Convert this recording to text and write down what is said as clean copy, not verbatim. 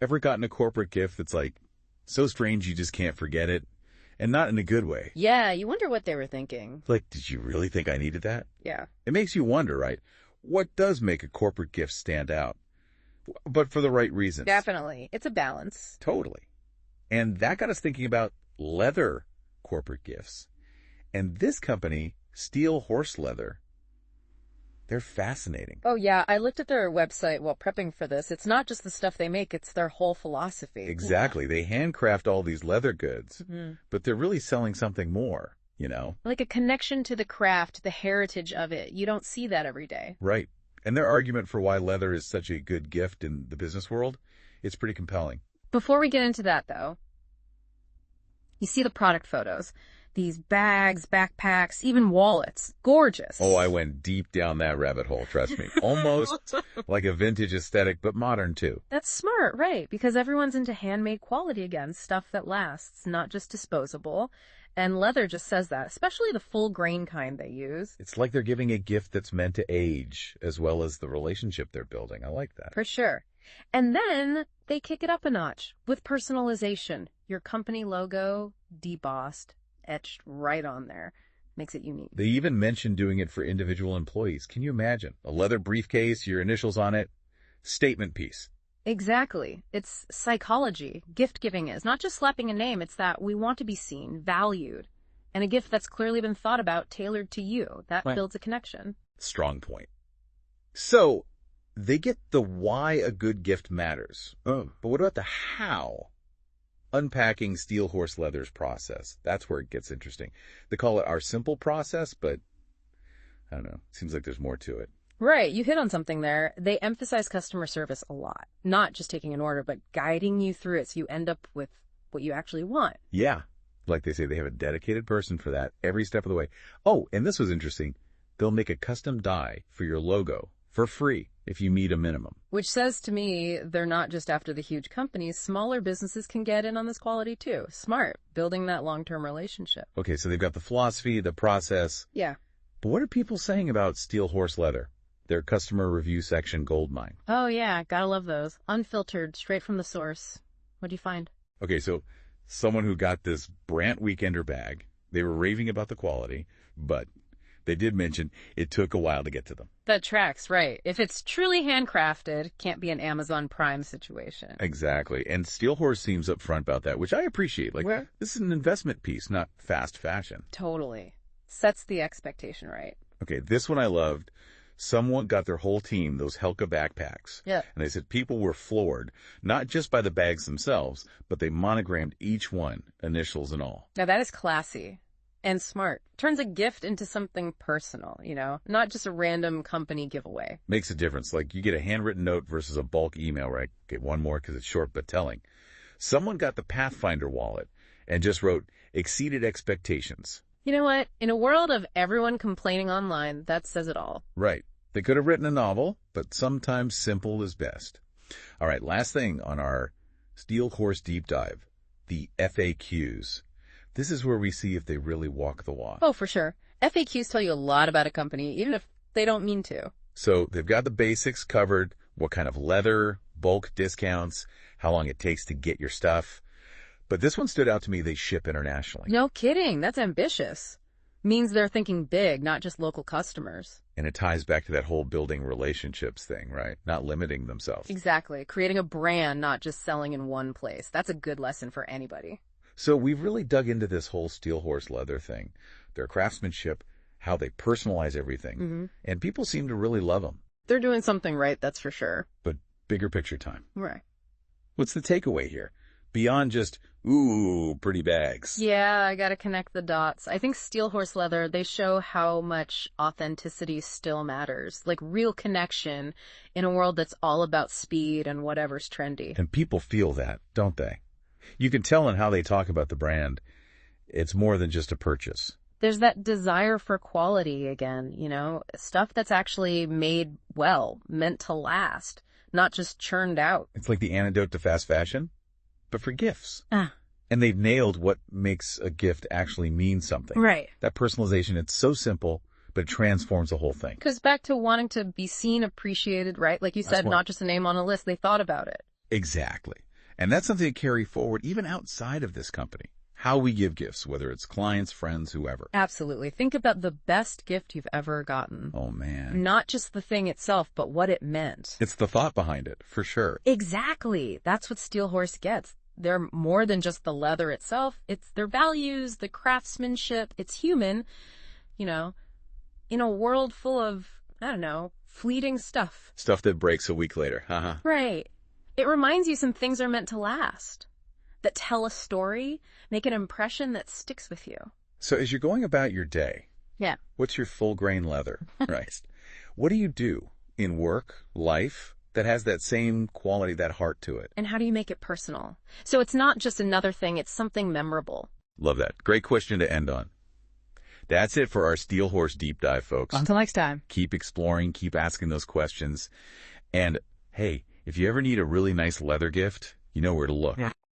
Ever gotten a corporate gift that's like so strange you just can't forget it? And not in a good way. Yeah, you wonder what they were thinking. Like, did you really think I needed that? Yeah. It makes you wonder, right? What does make a corporate gift stand out? But for the right reasons. Definitely. It's a balance. Totally. And that got us thinking about leather corporate gifts. And this company, Steel Horse Leather, they're fascinating. Oh, yeah. I looked at their website while prepping for this. It's not just the stuff they make, it's their whole philosophy. Exactly. They handcraft all these leather goods, but they're really selling something more, Like a connection to the craft, the heritage of it. You don't see that every day. Right. And their argument for why leather is such a good gift in the business world, it's pretty compelling. Before we get into that, though, you see the product photos. These bags, backpacks, even wallets. Gorgeous. Oh, I went deep down that rabbit hole, trust me. Almost like a vintage aesthetic, but modern too. That's smart, right? Because everyone's into handmade quality again, stuff that lasts, not just disposable. And leather just says that, especially the full grain kind they use. It's like they're giving a gift that's meant to age, as well as the relationship they're building. I like that. For sure. And then they kick it up a notch with personalization. Your company logo, debossed, etched right on there. Makes it unique. They even mentioned doing it for individual employees. Can you imagine? A leather briefcase, your initials on it, statement piece. Exactly. It's psychology. Gift giving is not just slapping a name. It's that we want to be seen, valued, and a gift that's clearly been thought about, tailored to you. That builds a connection. Strong point. So they get the why a good gift matters. But what about the how? Unpacking Steel Horse Leather's process. That's where it gets interesting. They call it our simple process, but I don't know. Seems like there's more to it. Right. You hit on something there. They emphasize customer service a lot. Not just taking an order, but guiding you through it so you end up with what you actually want. Yeah. Like they say, they have a dedicated person for that every step of the way. Oh, and this was interesting. They'll make a custom die for your logo for free if you meet a minimum. Which says to me, they're not just after the huge companies. Smaller businesses can get in on this quality too. Smart. Building that long-term relationship. Okay, so they've got the philosophy, the process. Yeah. But what are people saying about Steel Horse Leather? Their customer review section goldmine. Oh, yeah. Gotta love those. Unfiltered, straight from the source. What do you find? Okay, so someone who got this Brant Weekender bag, they were raving about the quality, but they did mention it took a while to get to them. That tracks, right. If it's truly handcrafted, can't be an Amazon Prime situation. Exactly. And Steel Horse seems upfront about that, which I appreciate. Like, this is an investment piece, not fast fashion. Totally. Sets the expectation right. Okay, this one I loved. Someone got their whole team those Helka backpacks. Yeah. And they said people were floored, not just by the bags themselves, but they monogrammed each one, initials and all. Now that is classy and smart. Turns a gift into something personal, not just a random company giveaway. Makes a difference. Like you get a handwritten note versus a bulk email, right? Get one more because it's short but telling. Someone got the Pathfinder wallet and just wrote, exceeded expectations. You know what? In a world of everyone complaining online, that says it all. Right. They could have written a novel, but sometimes simple is best. All right, last thing on our Steel Horse deep dive, the FAQs. This is where we see if they really walk the walk. Oh, for sure. FAQs tell you a lot about a company, even if they don't mean to. So they've got the basics covered, what kind of leather, bulk discounts, how long it takes to get your stuff. But this one stood out to me. They ship internationally. No kidding. That's ambitious. Means they're thinking big, not just local customers. And it ties back to that whole building relationships thing, right? Not limiting themselves. Exactly. Creating a brand, not just selling in one place. That's a good lesson for anybody. So we've really dug into this whole Steel Horse Leather thing, their craftsmanship, how they personalize everything. And people seem to really love them. They're doing something right, that's for sure. But bigger picture time. Right. What's the takeaway here? Beyond just, ooh, pretty bags. Yeah, I gotta connect the dots. I think Steel Horse Leather, they show how much authenticity still matters. Like real connection in a world that's all about speed and whatever's trendy. And people feel that, don't they? You can tell in how they talk about the brand. It's more than just a purchase. There's that desire for quality again, stuff that's actually made well, meant to last, not just churned out. It's like the antidote to fast fashion, but for gifts. Ah. And they've nailed what makes a gift actually mean something. Right. That personalization, it's so simple, but it transforms the whole thing. Because back to wanting to be seen, appreciated, right? Like you said, not just a name on a list. They thought about it. Exactly. And that's something to carry forward even outside of this company. How we give gifts, whether it's clients, friends, whoever. Absolutely. Think about the best gift you've ever gotten. Oh, man. Not just the thing itself, but what it meant. It's the thought behind it, for sure. Exactly. That's what Steel Horse gets. They're more than just the leather itself. It's their values, the craftsmanship. It's human, in a world full of, fleeting stuff. Stuff that breaks a week later. Haha. Right. It reminds you some things are meant to last, that tell a story, make an impression that sticks with you. So as you're going about your day, Yeah. what's your full grain leather? Right. What do you do in work, life, that has that same quality, that heart to it? And how do you make it personal? So it's not just another thing, it's something memorable. Love that. Great question to end on. That's it for our Steel Horse deep dive, folks. Until next time. Keep exploring, keep asking those questions. And hey, if you ever need a really nice leather gift, you know where to look. Yeah.